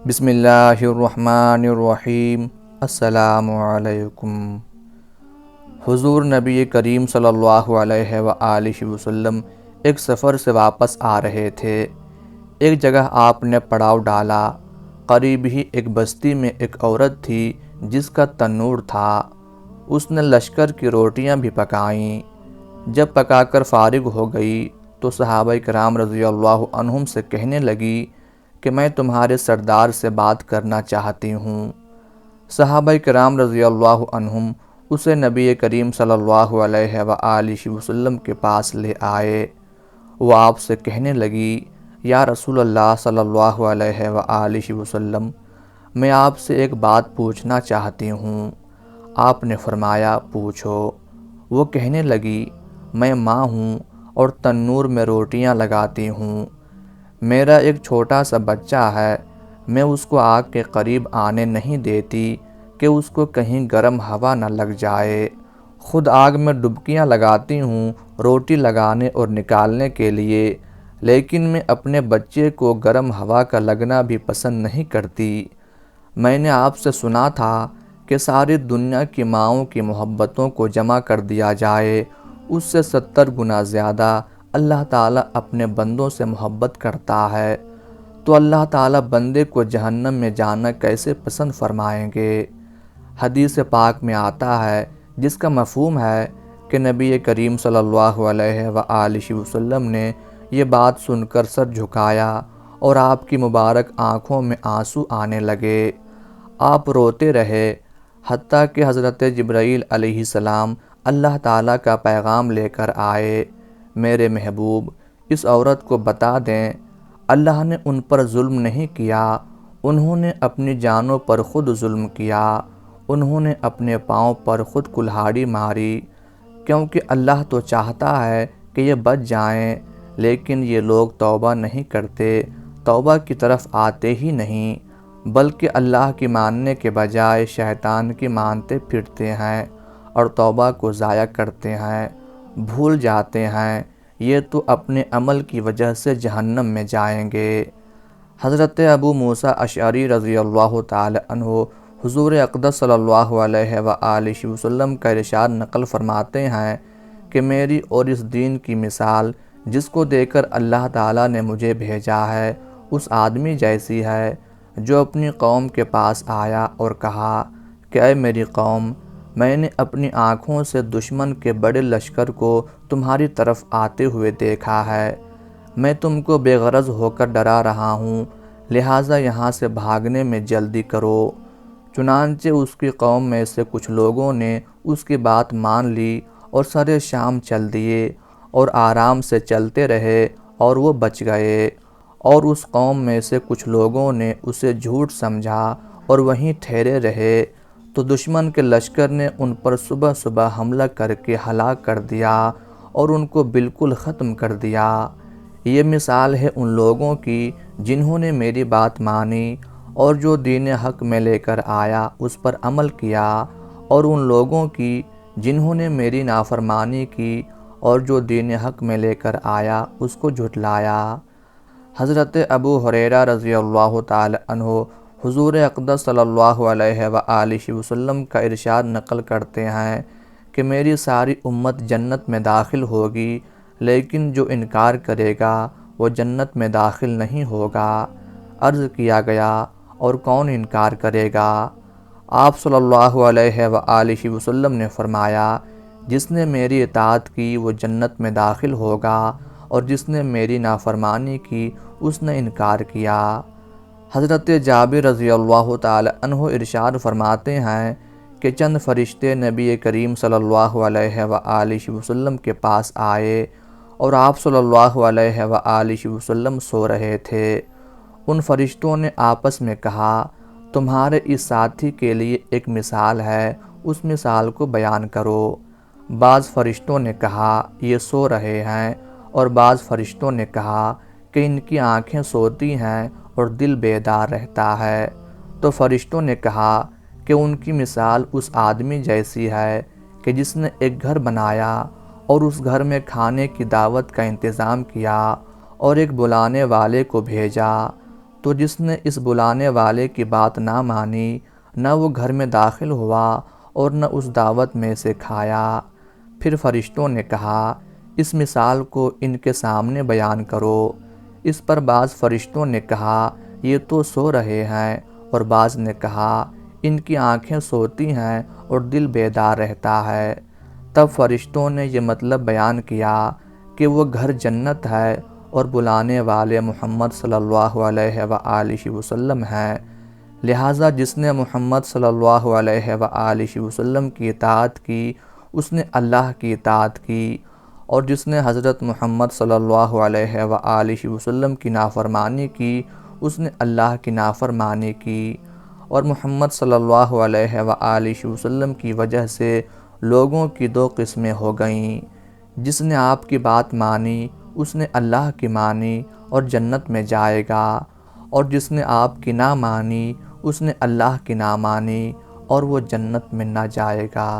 بسم اللہ الرحمن الرحیم۔ السلام علیکم۔ حضور نبی کریم صلی اللہ علیہ وآلہ وسلم ایک سفر سے واپس آ رہے تھے۔ ایک جگہ آپ نے پڑاؤ ڈالا۔ قریب ہی ایک بستی میں ایک عورت تھی جس کا تنور تھا۔ اس نے لشکر کی روٹیاں بھی پکائیں۔ جب پکا کر فارغ ہو گئی تو صحابہ کرام رضی اللہ عنہم سے کہنے لگی کہ میں تمہارے سردار سے بات کرنا چاہتی ہوں۔ صحابہ کرام رضی اللہ عنہم اسے نبی کریم صلی اللہ علیہ وآلہ وسلم کے پاس لے آئے۔ وہ آپ سے کہنے لگی، یا رسول اللہ صلی اللہ علیہ وآلہ وسلم، میں آپ سے ایک بات پوچھنا چاہتی ہوں۔ آپ نے فرمایا، پوچھو۔ وہ کہنے لگی، میں ماں ہوں اور تنور میں روٹیاں لگاتی ہوں۔ میرا ایک چھوٹا سا بچہ ہے، میں اس کو آگ کے قریب آنے نہیں دیتی کہ اس کو کہیں گرم ہوا نہ لگ جائے۔ خود آگ میں ڈبکیاں لگاتی ہوں روٹی لگانے اور نکالنے کے لیے، لیکن میں اپنے بچے کو گرم ہوا کا لگنا بھی پسند نہیں کرتی۔ میں نے آپ سے سنا تھا کہ ساری دنیا کی ماؤں کی محبتوں کو جمع کر دیا جائے، اس سے 70 گنا زیادہ اللہ تعالیٰ اپنے بندوں سے محبت کرتا ہے، تو اللہ تعالیٰ بندے کو جہنم میں جانا کیسے پسند فرمائیں گے؟ حدیث پاک میں آتا ہے، جس کا مفہوم ہے کہ نبی کریم صلی اللہ علیہ وآلہ وسلم نے یہ بات سن کر سر جھکایا اور آپ کی مبارک آنکھوں میں آنسو آنے لگے۔ آپ روتے رہے حتیٰ کہ حضرت جبرائیل علیہ السلام اللہ تعالیٰ کا پیغام لے کر آئے۔ میرے محبوب، اس عورت کو بتا دیں، اللہ نے ان پر ظلم نہیں کیا، انہوں نے اپنی جانوں پر خود ظلم کیا، انہوں نے اپنے پاؤں پر خود کلہاڑی ماری، کیونکہ اللہ تو چاہتا ہے کہ یہ بچ جائیں، لیکن یہ لوگ توبہ نہیں کرتے، توبہ کی طرف آتے ہی نہیں، بلکہ اللہ کی ماننے کے بجائے شیطان کی مانتے پھرتے ہیں اور توبہ کو ضائع کرتے ہیں، بھول جاتے ہیں، یہ تو اپنے عمل کی وجہ سے جہنم میں جائیں گے۔ حضرت ابو موسیٰ اشعری رضی اللہ تعالی عنہ حضور اقدس صلی اللہ علیہ وآلہ وسلم کا ارشاد نقل فرماتے ہیں کہ میری اور اس دین کی مثال جس کو دے کر اللہ تعالیٰ نے مجھے بھیجا ہے، اس آدمی جیسی ہے جو اپنی قوم کے پاس آیا اور کہا کہ اے میری قوم، میں نے اپنی آنکھوں سے دشمن کے بڑے لشکر کو تمہاری طرف آتے ہوئے دیکھا ہے، میں تم کو بے غرض ہو کر ڈرا رہا ہوں، لہٰذا یہاں سے بھاگنے میں جلدی کرو۔ چنانچہ اس کی قوم میں سے کچھ لوگوں نے اس کی بات مان لی اور سرِ شام چل دیے اور آرام سے چلتے رہے اور وہ بچ گئے، اور اس قوم میں سے کچھ لوگوں نے اسے جھوٹ سمجھا اور وہیں ٹھہرے رہے، تو دشمن کے لشکر نے ان پر صبح صبح حملہ کر کے ہلاک کر دیا اور ان کو بالکل ختم کر دیا۔ یہ مثال ہے ان لوگوں کی جنہوں نے میری بات مانی اور جو دین حق میں لے کر آیا اس پر عمل کیا، اور ان لوگوں کی جنہوں نے میری نافرمانی کی اور جو دین حق میں لے کر آیا اس کو جھٹلایا۔ حضرت ابو ہریرہ رضی اللہ تعالی عنہ حضور اقدس صلی اللہ علیہ وآلہ وسلم کا ارشاد نقل کرتے ہیں کہ میری ساری امت جنت میں داخل ہوگی، لیکن جو انکار کرے گا وہ جنت میں داخل نہیں ہوگا۔ عرض کیا گیا، اور کون انکار کرے گا؟ آپ صلی اللہ علیہ وآلہ وسلم نے فرمایا، جس نے میری اطاعت کی وہ جنت میں داخل ہوگا، اور جس نے میری نافرمانی کی اس نے انکار کیا۔ حضرت جابر رضی اللہ تعالی عنہ ارشاد فرماتے ہیں کہ چند فرشتے نبی کریم صلی اللہ علیہ وآلہ وسلم کے پاس آئے اور آپ صلی اللہ علیہ وآلہ وسلم سو رہے تھے۔ ان فرشتوں نے آپس میں کہا، تمہارے اس ساتھی کے لیے ایک مثال ہے، اس مثال کو بیان کرو۔ بعض فرشتوں نے کہا، یہ سو رہے ہیں، اور بعض فرشتوں نے کہا کہ ان کی آنکھیں سوتی ہیں اور دل بیدار رہتا ہے۔ تو فرشتوں نے کہا کہ ان کی مثال اس آدمی جیسی ہے کہ جس نے ایک گھر بنایا اور اس گھر میں کھانے کی دعوت کا انتظام کیا اور ایک بلانے والے کو بھیجا۔ تو جس نے اس بلانے والے کی بات نہ مانی، نہ وہ گھر میں داخل ہوا اور نہ اس دعوت میں سے کھایا۔ پھر فرشتوں نے کہا، اس مثال کو ان کے سامنے بیان کرو۔ اس پر بعض فرشتوں نے کہا، یہ تو سو رہے ہیں، اور بعض نے کہا، ان کی آنکھیں سوتی ہیں اور دل بیدار رہتا ہے۔ تب فرشتوں نے یہ مطلب بیان کیا کہ وہ گھر جنت ہے اور بلانے والے محمد صلی اللہ علیہ وآلہ وسلم ہیں، لہٰذا جس نے محمد صلی اللہ علیہ وآلہ وسلم کی اطاعت کی اس نے اللہ کی اطاعت کی، اور جس نے حضرت محمد صلی اللہ علیہ وآلہ وسلم کی نافرمانی کی اس نے اللہ کی نافرمانی کی۔ اور محمد صلی اللہ علیہ وآلہ وسلم کی وجہ سے لوگوں کی دو قسمیں ہو گئیں، جس نے آپ کی بات مانی اس نے اللہ کی مانی اور جنت میں جائے گا، اور جس نے آپ کی نہ مانی اس نے اللہ کی نہ مانی اور وہ جنت میں نہ جائے گا۔